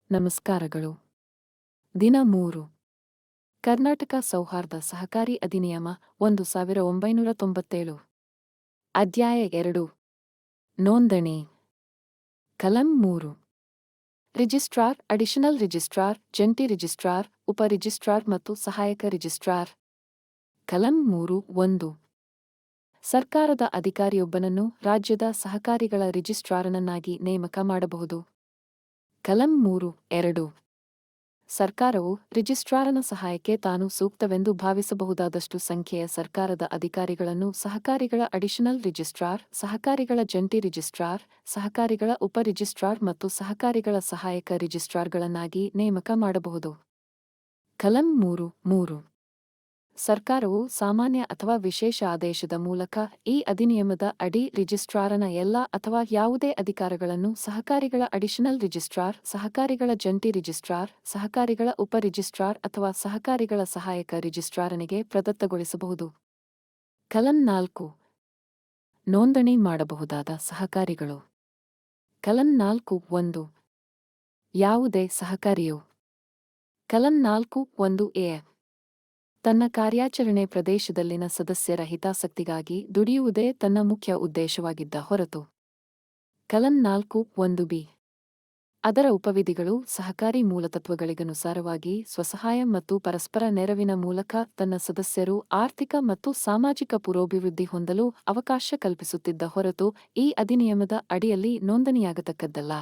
ನಮಸ್ಕಾರಗಳು. ದಿನ 3. ಕರ್ನಾಟಕ ಸೌಹಾರ್ದ ಸಹಕಾರಿ ಅಧಿನಿಯಮ 1997. ಅಧ್ಯಾಯ 2. ನೋಂದಣಿ. ಕಲಂ 3. ರಿಜಿಸ್ಟ್ರಾರ್, ಅಡಿಷನಲ್ ರಿಜಿಸ್ಟ್ರಾರ್, ಜಂಟಿ ರಿಜಿಸ್ಟ್ರಾರ್, ಉಪ ರಿಜಿಸ್ಟ್ರಾರ್ ಮತ್ತು ಸಹಾಯಕ ರಿಜಿಸ್ಟ್ರಾರ್. ಕಲಂ 3(1). ಸರ್ಕಾರದ ಅಧಿಕಾರಿಯೊಬ್ಬನನ್ನು ರಾಜ್ಯದ ಸಹಕಾರಿಗಳ ರಿಜಿಸ್ಟ್ರಾರನನ್ನಾಗಿ ನೇಮಕ ಮಾಡಬಹುದು. ಕಲಂ 3(2). ಸರ್ಕಾರವು ರಿಜಿಸ್ಟ್ರಾರನ ಸಹಾಯಕ್ಕೆ ತಾನು ಸೂಕ್ತವೆಂದು ಭಾವಿಸಬಹುದಾದಷ್ಟು ಸಂಖ್ಯೆಯ ಸರ್ಕಾರದ ಅಧಿಕಾರಿಗಳನ್ನು ಸಹಕಾರಿಗಳ ಅಡಿಷನಲ್ ರಿಜಿಸ್ಟ್ರಾರ್, ಸಹಕಾರಿಗಳ ಜಂಟಿ ರಿಜಿಸ್ಟ್ರಾರ್, ಸಹಕಾರಿಗಳ ಉಪ ರಿಜಿಸ್ಟ್ರಾರ್ ಮತ್ತು ಸಹಕಾರಿಗಳ ಸಹಾಯಕ ರಿಜಿಸ್ಟ್ರಾರ್ಗಳನ್ನಾಗಿ ನೇಮಕ ಮಾಡಬಹುದು. ಕಲಂ 3(3). ಸರ್ಕಾರವು ಸಾಮಾನ್ಯ ಅಥವಾ ವಿಶೇಷ ಆದೇಶದ ಮೂಲಕ ಈ ಅಧಿನಿಯಮದ ಅಡಿ ರಿಜಿಸ್ಟ್ರಾರನ ಎಲ್ಲ ಅಥವಾ ಯಾವುದೇ ಅಧಿಕಾರಗಳನ್ನು ಸಹಕಾರಿಗಳ ಅಡಿಷನಲ್ ರಿಜಿಸ್ಟ್ರಾರ್, ಸಹಕಾರಿಗಳ ಜಂಟಿ ರಿಜಿಸ್ಟ್ರಾರ್, ಸಹಕಾರಿಗಳ ಉಪ ರಿಜಿಸ್ಟ್ರಾರ್ ಅಥವಾ ಸಹಕಾರಿಗಳ ಸಹಾಯಕ ರಿಜಿಸ್ಟ್ರಾರನಿಗೆ ಪ್ರದತ್ತಗೊಳಿಸಬಹುದು. ಕಲಂ 4. ನೋಂದಣಿ ಮಾಡಬಹುದಾದ ಸಹಕಾರಿಗಳು. ಕಲಂ 4(1). ಯಾವುದೇ ಸಹಕಾರಿಯು ಕಲಂ 4(1)(a) ತನ್ನ ಕಾರ್ಯಾಚರಣೆ ಪ್ರದೇಶದಲ್ಲಿನ ಸದಸ್ಯರ ಹಿತಾಸಕ್ತಿಗಾಗಿ ದುಡಿಯುವುದೇ ತನ್ನ ಮುಖ್ಯ ಉದ್ದೇಶವಾಗಿದ್ದ ಹೊರತು ಕಲಂ 4(1)(b) ಅದರ ಉಪವಿಧಿಗಳು ಸಹಕಾರಿ ಮೂಲತತ್ವಗಳಿಗನುಸಾರವಾಗಿ ಸ್ವಸಹಾಯ ಮತ್ತು ಪರಸ್ಪರ ನೆರವಿನ ಮೂಲಕ ತನ್ನ ಸದಸ್ಯರು ಆರ್ಥಿಕ ಮತ್ತು ಸಾಮಾಜಿಕ ಪುರೋಭಿವೃದ್ಧಿ ಹೊಂದಲು ಅವಕಾಶ ಕಲ್ಪಿಸುತ್ತಿದ್ದ ಹೊರತು ಈ ಅಧಿನಿಯಮದ ಅಡಿಯಲ್ಲಿ ನೋಂದಣಿಯಾಗತಕ್ಕದ್ದಲ್ಲ.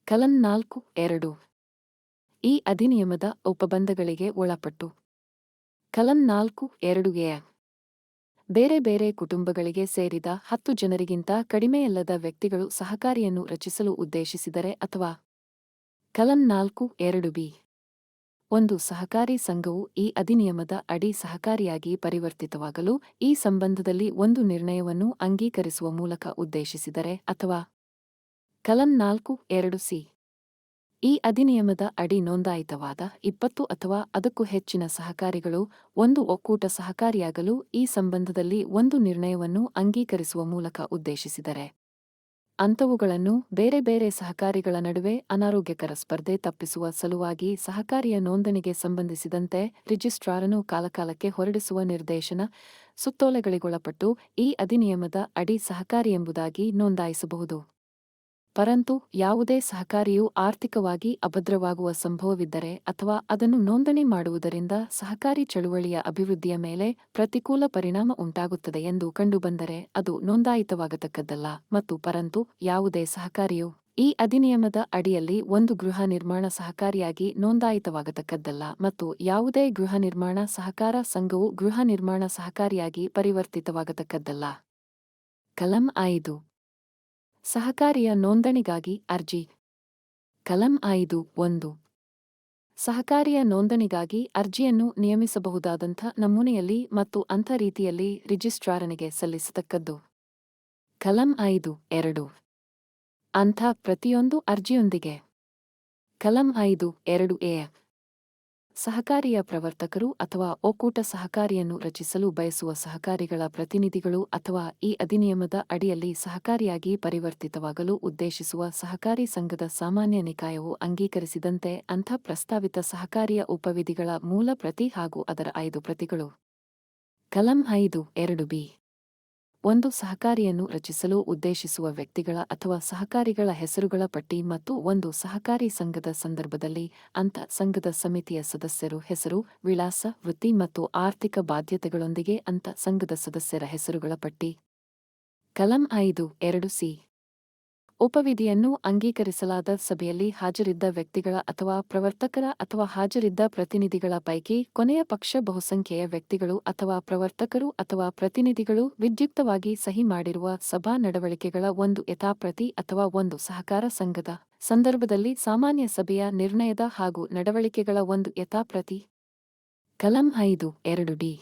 ಕಲಂ 4(2) ಈ ಅಧಿನಿಯಮದ ಉಪಬಂಧಗಳಿಗೆ ಒಳಪಟ್ಟು ಕಲಂ 4(2)(a) ಬೇರೆ ಬೇರೆ ಕುಟುಂಬಗಳಿಗೆ ಸೇರಿದ 10 ಜನರಿಗಿಂತ ಕಡಿಮೆಯಲ್ಲದ ವ್ಯಕ್ತಿಗಳು ಸಹಕಾರಿಯನ್ನು ರಚಿಸಲು ಉದ್ದೇಶಿಸಿದರೆ ಅಥವಾ ಕಲಂ 4(2)(b) ಒಂದು ಸಹಕಾರಿ ಸಂಘವು ಈ ಅಧಿನಿಯಮದ ಅಡಿ ಸಹಕಾರಿಯಾಗಿ ಪರಿವರ್ತಿತವಾಗಲು ಈ ಸಂಬಂಧದಲ್ಲಿ ಒಂದು ನಿರ್ಣಯವನ್ನು ಅಂಗೀಕರಿಸುವ ಮೂಲಕ ಉದ್ದೇಶಿಸಿದರೆ ಅಥವಾ ಕಲಂ 4(2)(c) ಈ ಅಧಿನಿಯಮದ ಅಡಿ ನೋಂದಾಯಿತವಾದ 20 ಅಥವಾ ಅದಕ್ಕೂ ಹೆಚ್ಚಿನ ಸಹಕಾರಿಗಳು ಒಂದು ಒಕ್ಕೂಟ ಸಹಕಾರಿಯಾಗಲು ಈ ಸಂಬಂಧದಲ್ಲಿ ಒಂದು ನಿರ್ಣಯವನ್ನು ಅಂಗೀಕರಿಸುವ ಮೂಲಕ ಉದ್ದೇಶಿಸಿದರೆ ಅಂಥವುಗಳನ್ನು ಬೇರೆ ಬೇರೆ ಸಹಕಾರಿಗಳ ನಡುವೆ ಅನಾರೋಗ್ಯಕರ ಸ್ಪರ್ಧೆ ತಪ್ಪಿಸುವ ಸಲುವಾಗಿ ಸಹಕಾರಿಯ ನೋಂದಣಿಗೆ ಸಂಬಂಧಿಸಿದಂತೆ ರಿಜಿಸ್ಟ್ರಾರನು ಕಾಲಕಾಲಕ್ಕೆ ಹೊರಡಿಸುವ ನಿರ್ದೇಶನ ಸುತ್ತೋಲೆಗಳಿಗೊಳಪಟ್ಟು ಈ ಅಧಿನಿಯಮದ ಅಡಿ ಸಹಕಾರಿಯೆಂಬುದಾಗಿ ನೋಂದಾಯಿಸಬಹುದು. ಪರಂತು ಯಾವುದೇ ಸಹಕಾರಿಯು ಆರ್ಥಿಕವಾಗಿ ಅಭದ್ರವಾಗುವ ಸಂಭವವಿದ್ದರೆ ಅಥವಾ ಅದನ್ನು ನೋಂದಣಿ ಮಾಡುವುದರಿಂದ ಸಹಕಾರಿ ಚಳುವಳಿಯ ಅಭಿವೃದ್ಧಿಯ ಮೇಲೆ ಪ್ರತಿಕೂಲ ಪರಿಣಾಮ ಉಂಟಾಗುತ್ತದೆ ಎಂದು ಕಂಡುಬಂದರೆ ಅದು ನೋಂದಾಯಿತವಾಗತಕ್ಕದ್ದಲ್ಲ. ಮತ್ತು ಪರಂತು ಯಾವುದೇ ಸಹಕಾರಿಯು ಈ ಅಧಿನಿಯಮದ ಅಡಿಯಲ್ಲಿ ಒಂದು ಗೃಹ ನಿರ್ಮಾಣ ಸಹಕಾರಿಯಾಗಿ ನೋಂದಾಯಿತವಾಗತಕ್ಕದ್ದಲ್ಲ ಮತ್ತು ಯಾವುದೇ ಗೃಹ ನಿರ್ಮಾಣ ಸಹಕಾರ ಸಂಘವು ಗೃಹ ನಿರ್ಮಾಣ ಸಹಕಾರಿಯಾಗಿ ಪರಿವರ್ತಿತವಾಗತಕ್ಕದ್ದಲ್ಲ. ಕಲಂ 5. ಸಹಕಾರಿಯ ನೋಂದಣಿಗಾಗಿ ಅರ್ಜಿ. ಕಲಂ 5(1). ಸಹಕಾರಿಯ ನೋಂದಣಿಗಾಗಿ ಅರ್ಜಿಯನ್ನು ನಿಯಮಿಸಬಹುದಾದಂಥ ನಮೂನೆಯಲ್ಲಿ ಮತ್ತು ಅಂಥ ರೀತಿಯಲ್ಲಿ ರಿಜಿಸ್ಟ್ರಾರನಿಗೆ ಸಲ್ಲಿಸತಕ್ಕದ್ದು. ಕಲಂ 5(2). ಅಂಥ ಪ್ರತಿಯೊಂದು ಅರ್ಜಿಯೊಂದಿಗೆ ಕಲಂ 5(2)(a) ಸಹಕಾರಿಯ ಪ್ರವರ್ತಕರು ಅಥವಾ ಒಕ್ಕೂಟ ಸಹಕಾರಿಯನ್ನು ರಚಿಸಲು ಬಯಸುವ ಸಹಕಾರಿಗಳ ಪ್ರತಿನಿಧಿಗಳು ಅಥವಾ ಈ ಅಧಿನಿಯಮದ ಅಡಿಯಲ್ಲಿ ಸಹಕಾರಿಯಾಗಿ ಪರಿವರ್ತಿತವಾಗಲು ಉದ್ದೇಶಿಸುವ ಸಹಕಾರಿ ಸಂಘದ ಸಾಮಾನ್ಯ ನಿಕಾಯವು ಅಂಗೀಕರಿಸಿದಂತೆ ಅಂಥ ಪ್ರಸ್ತಾವಿತ ಸಹಕಾರಿಯ ಉಪವಿಧಿಗಳ ಮೂಲ ಪ್ರತಿ ಹಾಗೂ ಅದರ 5 ಪ್ರತಿಗಳು. ಕಲಂ 5(2)(b) ಒಂದು ಸಹಕಾರಿಯನ್ನು ರಚಿಸಲು ಉದ್ದೇಶಿಸುವ ವ್ಯಕ್ತಿಗಳ ಅಥವಾ ಸಹಕಾರಿಗಳ ಹೆಸರುಗಳ ಪಟ್ಟಿ ಮತ್ತು ಒಂದು ಸಹಕಾರಿ ಸಂಘದ ಸಂದರ್ಭದಲ್ಲಿ ಅಂಥ ಸಂಘದ ಸಮಿತಿಯ ಸದಸ್ಯರು ಹೆಸರು, ವಿಳಾಸ, ವೃತ್ತಿ ಮತ್ತು ಆರ್ಥಿಕ ಬಾಧ್ಯತೆಗಳೊಂದಿಗೆ ಅಂಥ ಸಂಘದ ಸದಸ್ಯರ ಹೆಸರುಗಳ ಪಟ್ಟಿ. ಕಲಂ 5(2)(c) ಉಪವಿಧಿಯನ್ನು ಅಂಗೀಕರಿಸಲಾದ ಸಭೆಯಲ್ಲಿ ಹಾಜರಿದ್ದ ವ್ಯಕ್ತಿಗಳ ಅಥವಾ ಪ್ರವರ್ತಕರ ಅಥವಾ ಹಾಜರಿದ್ದ ಪ್ರತಿನಿಧಿಗಳ ಪೈಕಿ ಕೊನೆಯ ಪಕ್ಷ ಬಹುಸಂಖ್ಯೆಯ ವ್ಯಕ್ತಿಗಳು ಅಥವಾ ಪ್ರವರ್ತಕರು ಅಥವಾ ಪ್ರತಿನಿಧಿಗಳು ವಿದ್ಯುಕ್ತವಾಗಿ ಸಹಿ ಮಾಡಿರುವ ಸಭಾ ನಡವಳಿಕೆಗಳ ಒಂದು ಯಥಾಪ್ರತಿ ಅಥವಾ ಒಂದು ಸಹಕಾರ ಸಂಘದ ಸಂದರ್ಭದಲ್ಲಿ ಸಾಮಾನ್ಯ ಸಭೆಯ ನಿರ್ಣಯದ ಹಾಗೂ ನಡವಳಿಕೆಗಳ ಒಂದು ಯಥಾಪ್ರತಿ. ಕಲಂ 5(2)(d)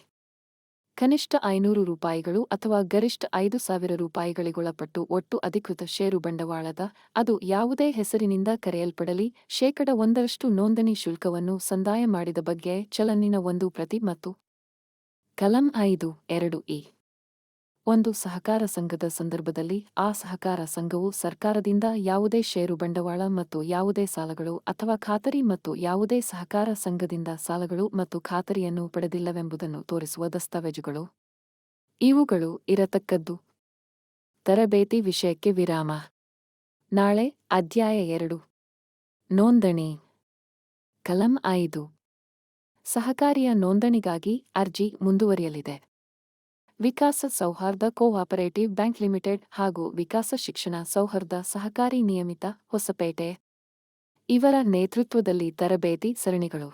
ಕನಿಷ್ಠ 500 ರೂಪಾಯಿಗಳು ಅಥವಾ ಗರಿಷ್ಠ 5,000 ರೂಪಾಯಿಗಳಿಗೊಳಪಟ್ಟು ಒಟ್ಟು ಅಧಿಕೃತ ಷೇರು ಬಂಡವಾಳದ ಅದು ಯಾವುದೇ ಹೆಸರಿನಿಂದ ಕರೆಯಲ್ಪಡಲಿ 1% ನೋಂದಣಿ ಶುಲ್ಕವನ್ನು ಸಂದಾಯ ಮಾಡಿದ ಬಗ್ಗೆ ಚಲನ್ನಿನ ಒಂದು ಪ್ರತಿ ಮತ್ತು ಕಲಂ 5(2)(e) ಒಂದು ಸಹಕಾರ ಸಂಘದ ಸಂದರ್ಭದಲ್ಲಿ ಆ ಸಹಕಾರ ಸಂಘವು ಸರ್ಕಾರದಿಂದ ಯಾವುದೇ ಷೇರು ಬಂಡವಾಳ ಮತ್ತು ಯಾವುದೇ ಸಾಲಗಳು ಅಥವಾ ಖಾತರಿ ಮತ್ತು ಯಾವುದೇ ಸಹಕಾರ ಸಂಘದಿಂದ ಸಾಲಗಳು ಮತ್ತು ಖಾತರಿಯನ್ನು ಪಡೆದಿಲ್ಲವೆಂಬುದನ್ನು ತೋರಿಸುವ ದಸ್ತಾವೇಜುಗಳು. ಇವುಗಳು ಇರತಕ್ಕದ್ದು. ತರಬೇತಿ ವಿಷಯಕ್ಕೆ ವಿರಾಮ. ನಾಳೆ ಅಧ್ಯಾಯ 2 ನೋಂದಣಿ. ಕಲಂ 5 ಸಹಕಾರಿಯ ನೋಂದಣಿಗಾಗಿ ಅರ್ಜಿ ಮುಂದುವರಿಯಲಿದೆ. ವಿಕಾಸ ಸೌಹಾರ್ದ ಕೋಆಪರೇಟಿವ್ ಬ್ಯಾಂಕ್ ಲಿಮಿಟೆಡ್ ಹಾಗೂ ವಿಕಾಸ ಶಿಕ್ಷಣ ಸೌಹಾರ್ದ ಸಹಕಾರಿ ನಿಯಮಿತ ಹೊಸಪೇಟೆ ಇವರ ನೇತೃತ್ವದಲ್ಲಿ ತರಬೇತಿ ಸರಣಿಗಳು.